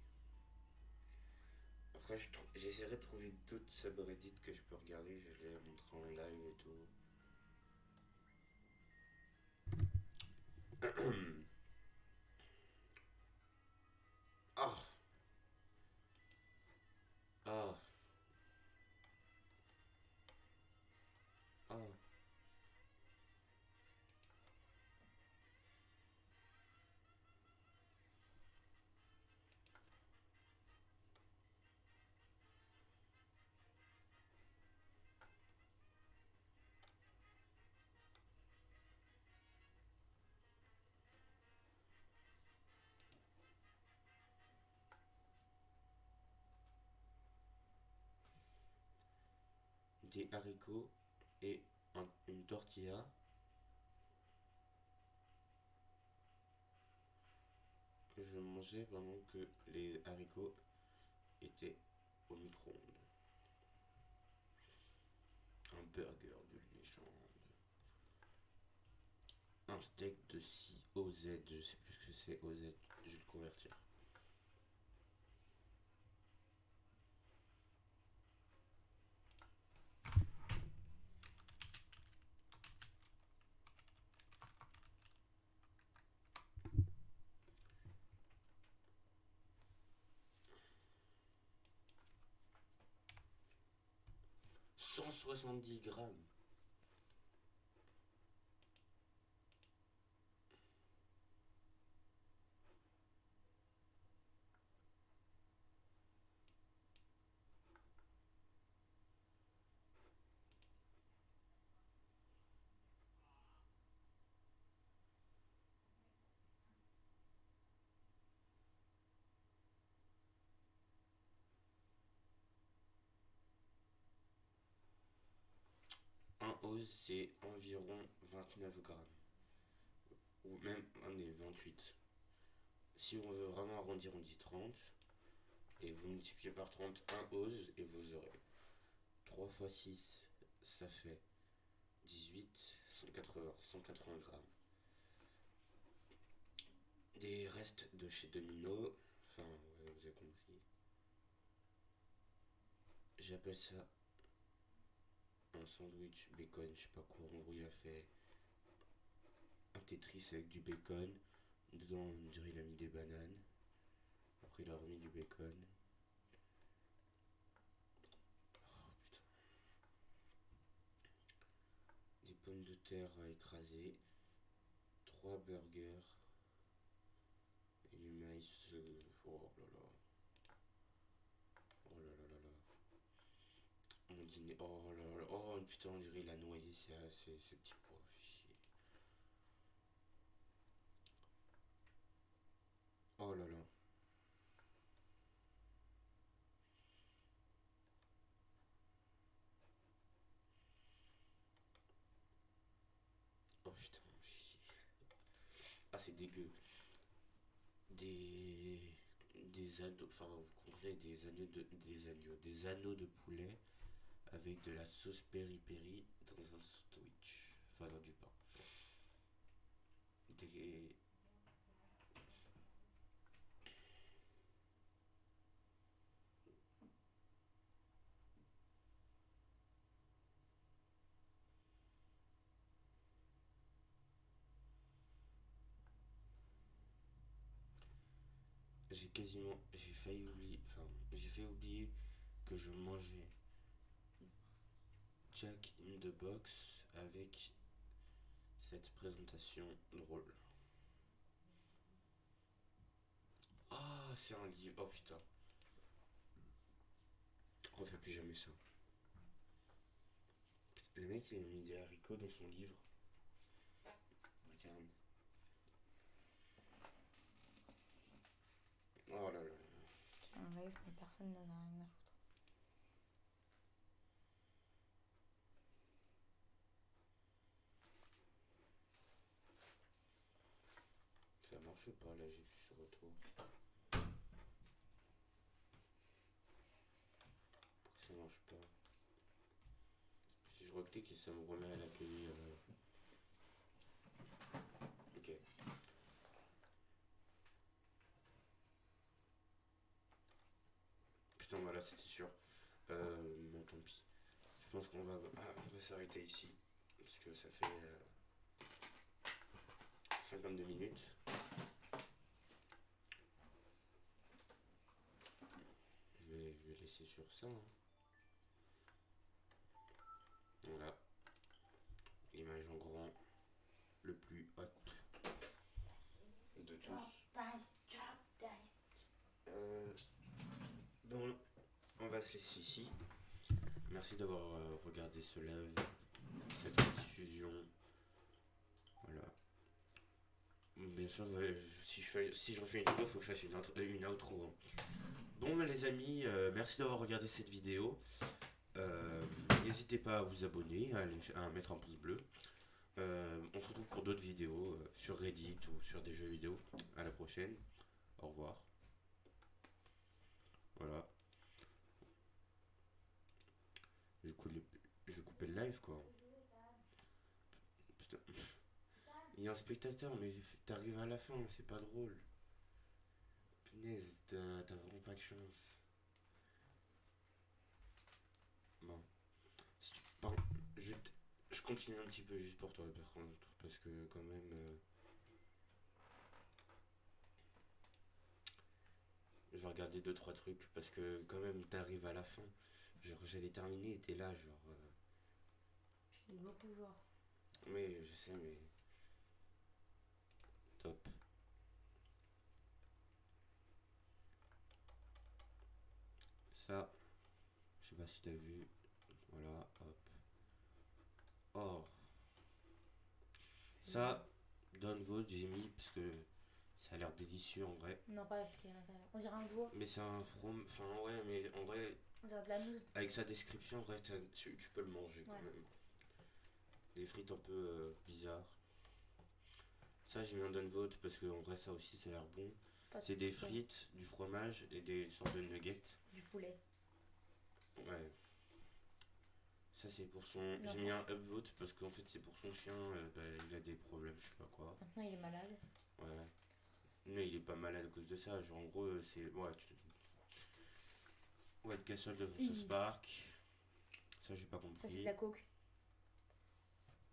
Après, j'essaierai de trouver d'autres subreddits que je peux regarder. Je les montrer en live et tout. Ah. Ah. Ah. Des haricots et une tortilla que je mangeais pendant que les haricots étaient au micro-ondes. Un burger de légende. Un steak de COZ, je sais plus ce que c'est OZ, je vais le convertir. « 170 grammes. Un ose, c'est environ 29 grammes. Ou même, on est 28. Si on veut vraiment arrondir, on dit 30. Et vous multipliez par 30 un ose et vous aurez 3 fois 6, ça fait 18, 180 grammes. Des restes de chez Domino, enfin, ouais, vous avez compris. J'appelle ça un sandwich bacon, je sais pas quoi. En gros, il a fait un Tetris avec du bacon. Dedans, on dirait il a mis des bananes. Après, il a remis du bacon. Oh putain. Des pommes de terre à écraser. 3 burgers. Et du maïs. Oh là là. Oh là là là là. Mon dîner. Oh là là. Oh putain, on dirait il a noyé ces petits pois. Fait chier. Oh là là. Oh putain, chier. Ah, c'est dégueu. Des. Des anneaux. Enfin, vous comprenez, des anneaux de poulet avec de la sauce peri-peri dans un sandwich. Enfin, dans du pain. Des- j'ai fait oublier que je mangeais Jack in the Box avec cette présentation drôle. Ah, c'est un livre. Oh putain. Refais plus jamais ça. Le mec, il a mis des haricots dans son livre. Regarde. Oh là là. C'est un live, mais personne n'en a rien à foutre. Ça marche ou pas là? J'ai plus sur retour. Pourquoi ça marche pas? Si je reclique et ça me remet à l'accueil. Ok. Putain, voilà, c'était sûr. Bon, tant pis. Je pense qu'on va, on va s'arrêter ici. Parce que ça fait 52 minutes. Je vais laisser sur ça. Hein. Voilà. L'image en grand. Le plus hot de tous. Drop dice. Bon, on va se laisser ici. Merci d'avoir regardé ce live, cette diffusion. Voilà. Bien sûr, si je refais une vidéo, il faut que je fasse une outro. Hein. Bon, les amis, merci d'avoir regardé cette vidéo. N'hésitez pas à vous abonner, à mettre un pouce bleu. On se retrouve pour d'autres vidéos sur Reddit ou sur des jeux vidéo. À la prochaine. Au revoir. Voilà. Je vais couper le live quoi. Putain. Il y a un spectateur, mais t'arrives à la fin, c'est pas drôle. Punaise, t'as vraiment pas de chance. Bon. Si tu parles, je continue un petit peu juste pour toi, par contre, parce que quand même. Je vais regarder 2-3 trucs, parce que quand même, t'arrives à la fin. Genre, j'allais terminer et t'es là, genre. J'ai beaucoup voir. Oui, je sais, mais. Top. Ça, je sais pas si t'as vu. Voilà, hop. Or. Ça, donne vote, j'ai mis, parce que ça a l'air délicieux en vrai. Non, pas ce qu'il y a à l'intérieur. On dirait un doigt. Mais c'est un from. Enfin, ouais, mais en vrai, On dirait de la mousse. avec sa description, en vrai, tu peux le manger quand Ouais. même. Des frites un peu bizarres. Ça, j'ai mis un donne vote parce que en vrai, ça aussi, ça a l'air bon. Pas C'est de des poulet. frites, du fromage et des sortes de nuggets. Du poulet. Ouais. Ça, c'est pour son. Non. J'ai mis un upvote parce qu'en fait, c'est pour son chien. Il a des problèmes, je sais pas quoi. Maintenant, il est malade. Ouais. Mais il est pas malade à cause de ça. Genre, en gros, c'est. Ouais, White Castle de South Park. Ça, j'ai pas compris. Ça, c'est de la coke.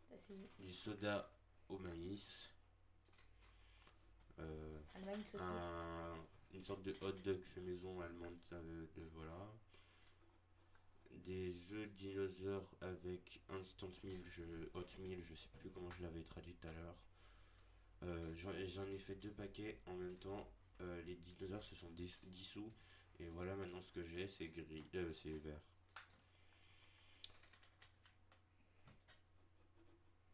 Ça, c'est Du soda au maïs. Allemagne saucisse. Une sorte de hot dog fait maison allemande. Voilà. Des œufs dinosaures avec instant hot meal, je sais plus comment je l'avais traduit tout à l'heure. J'en ai fait 2 paquets en même temps. Les dinosaures se sont dissous. Et voilà, maintenant ce que j'ai, c'est gris. C'est vert.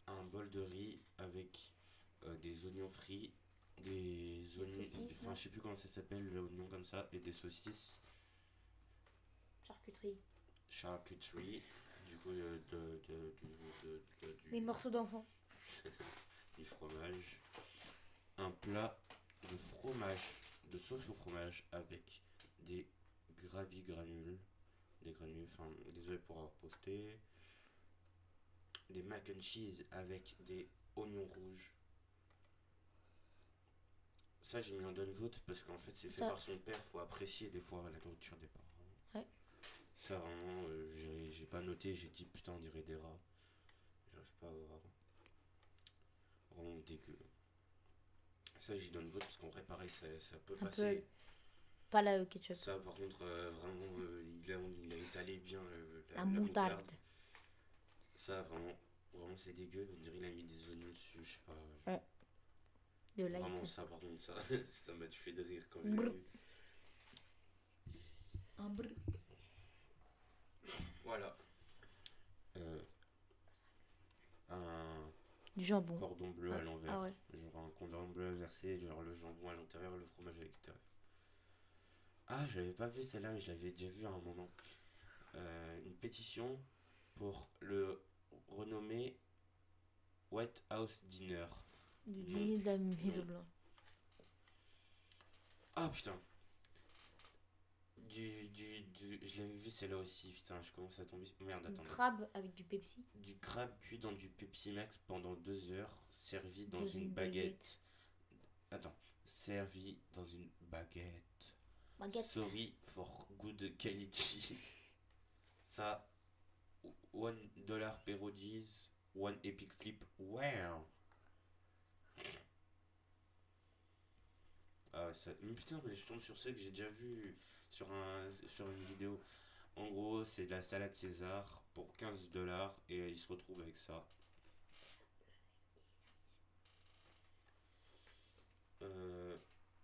Un bol de riz avec des oignons frits, des oignons. Saucisses, Enfin, je sais plus comment ça s'appelle, l'oignon comme ça, et des saucisses. Charcuterie. Charcuterie. Du coup, Des morceaux d'enfant. du fromage. Un plat de fromage, de sauce au fromage avec des granules, des granulés, enfin, désolé pour avoir posté. Des mac and cheese avec des oignons rouges. Ça, j'ai mis en donne vote parce qu'en fait, c'est fait Ça- par son père. Faut apprécier des fois la nourriture des parents. Ouais. Ça, vraiment, j'ai pas noté. J'ai dit putain, on dirait des rats. J'arrive pas à voir. Vraiment dégueu. Ça, j'y donne vote parce qu'en vrai, pareil, ça peut Un passer. peu. Pas la ketchup. Ça, par contre, vraiment, il a étalé bien La la moutarde. moutarde. Ça, vraiment, c'est dégueu. On dirait qu'il a mis des oignons dessus, je sais pas. De light. Vraiment, ça, par contre, ça m'a tué de rire quand j'ai Brr. vu. Un brr. Voilà. Un Du jambon. cordon bleu à l'envers. Ah ouais. Genre un cordon bleu inversé, genre le jambon à l'intérieur, le fromage à l'extérieur. Ah, j'avais pas vu celle-là, mais je l'avais déjà vu à un moment. Une pétition pour le renommé White House Dinner. Du dîner de la Maison Blanche. Ah putain. Je l'avais vu celle-là aussi, putain, je commence à tomber. Merde, Du attendez. crabe avec du Pepsi. Du crabe cuit dans du Pepsi Max pendant 2 heures, servi dans Dans une une baguette. Attends, servi dans une baguette. Baguette. Sorry for good quality. Ça, $1 parodies, one epic flip. Wow. Ah, ça. Mais putain, mais je tombe sur ce que j'ai déjà vu sur une vidéo. En gros, c'est de la salade César pour $15 et il se retrouve avec ça.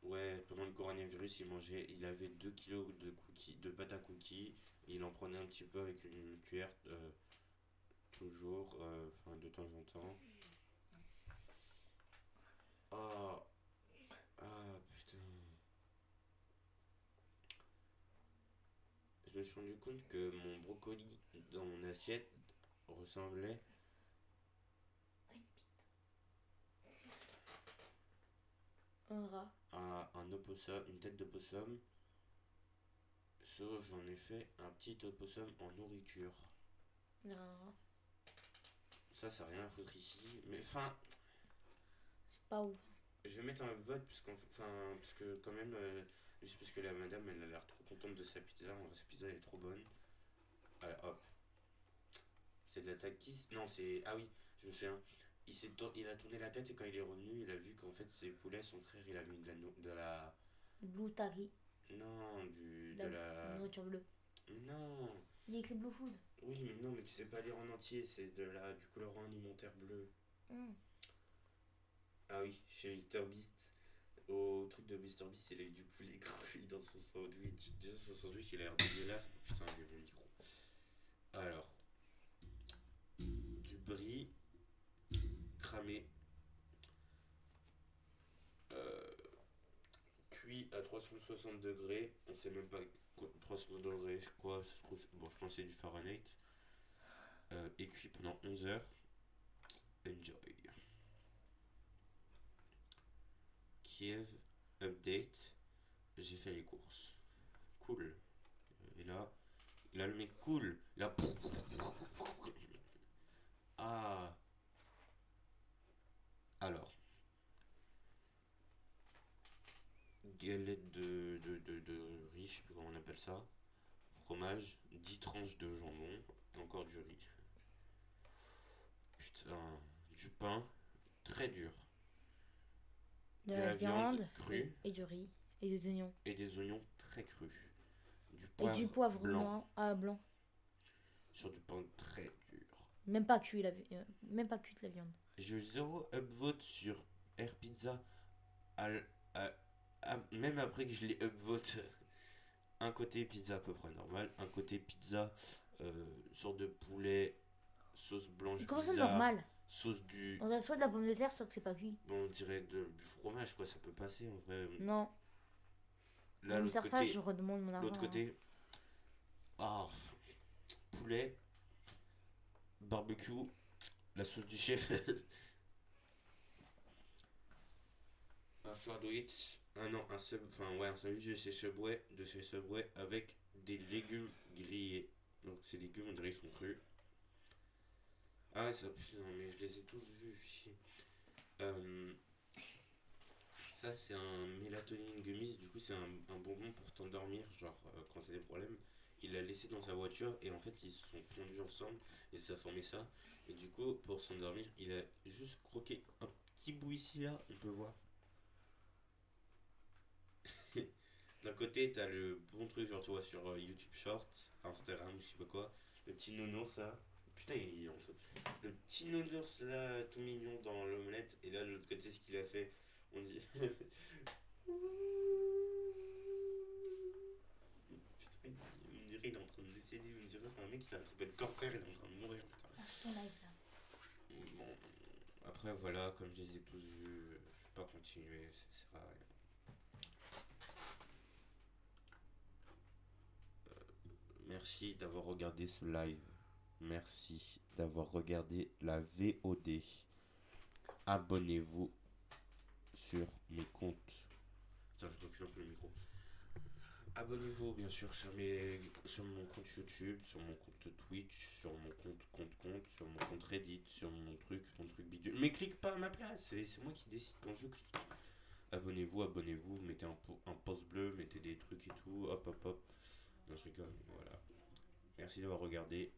Ouais, pendant le coronavirus, il avait 2 kilos de pâte à cookies. Il en prenait un petit peu avec une cuillère, toujours, enfin de temps en temps. Ah, putain. Je me suis rendu compte que mon brocoli dans mon assiette ressemblait Un rat. à un opossum, une tête d'opossum. Sauf j'en ai fait un petit opossum en nourriture. Non. Ça n'a rien à foutre ici. Mais enfin, C'est pas ouf. je vais mettre un vote parce que quand même, juste parce que la madame elle a l'air trop contente de sa pizza. En vrai, sa pizza elle est trop bonne. Allez, hop. C'est de la takis. Non, c'est. Ah oui, je me souviens. Il a tourné la tête et quand il est revenu, il a vu qu'en fait ses poulets, son frère, il a mis de la. Blue Tari. Non, de La la. nourriture bleue. Non. Il y a écrit Blue Food. Oui, mais non, mais tu sais pas lire en entier. C'est du colorant alimentaire bleu. Mm. Ah oui, chez Mr Beast. Au truc de Mr Beast, il a eu du poulet cru dans son sandwich. Déjà, son sandwich, il a l'air dégueulasse. Putain, il est le micro. Alors, du brie cramé, cuit à 360 degrés. On sait même pas 360 degrés, c'est quoi. Bon, je pense que c'est du Fahrenheit. Et cuit pendant 11 heures. Enjoy. Kiev update. J'ai fait les courses. Cool. Et là, le mec cool. Là. Ah. Alors. Galette de riz, je sais plus comment on appelle ça. Fromage, 10 tranches de jambon et encore du riz. Putain, du pain très dur. De De la la viande viande crue. et du riz. Et des oignons. Et des oignons très crus. Du Et poivre, du poivre blanc. blanc. Sur du pain très dur. Même pas cuit même pas cuite la viande. J'ai eu 0 upvote sur Air Pizza. Même après que je l'ai upvote. Un côté pizza à peu près normal. Un côté pizza, sorte de poulet, sauce blanche Comment ça bizarre. normal? Sauce du. On a soit de la pomme de terre, soit que c'est pas cuit. Bon, on dirait du fromage quoi, ça peut passer en vrai. Non. Là, On me l'autre sert ça, côté. je redemande mon argent. L'autre côté. Ah, poulet, barbecue, la sauce du chef. Un sandwich. Ah non, un sandwich de chez Subway avec des légumes grillés. Donc ces légumes, on dirait qu'ils sont crus. Ah, ça pue, non, mais je les ai tous vus, chier. Euh, Ça, c'est un mélatonine gummies. Du coup, c'est un bonbon pour t'endormir, genre quand t'as des problèmes. Il l'a laissé dans sa voiture et en fait, ils se sont fondus ensemble et ça a formé ça. Et du coup, pour s'endormir, il a juste croqué un petit bout ici, là, on peut voir. D'un côté, t'as le bon truc, genre tu vois sur YouTube Short, Instagram, je sais pas quoi, le petit nounours là. Putain, il est honteux. Le petit nounours là, tout mignon dans l'omelette, et là, de l'autre côté, ce qu'il a fait, on dit. Putain, on dirait qu'il est en train de décéder, on dirait c'est un mec qui a attrapé le cancer, il est en train de mourir, putain. Lance ton live là. Bon, après voilà, comme je les ai tous vus, je vais pas continuer, ça sert à rien. Merci d'avoir regardé ce live. Merci d'avoir regardé la VOD. Abonnez-vous sur mes comptes. Putain, je recule un peu le micro. Abonnez-vous bien sûr sur mon compte YouTube, sur mon compte Twitch, sur mon compte, sur mon compte Reddit, sur mon truc bidule. Mais clique pas à ma place, c'est moi qui décide quand je clique. Abonnez-vous, mettez un pouce bleu, mettez des trucs et tout, hop hop hop. Non, je rigole, voilà. Merci d'avoir regardé.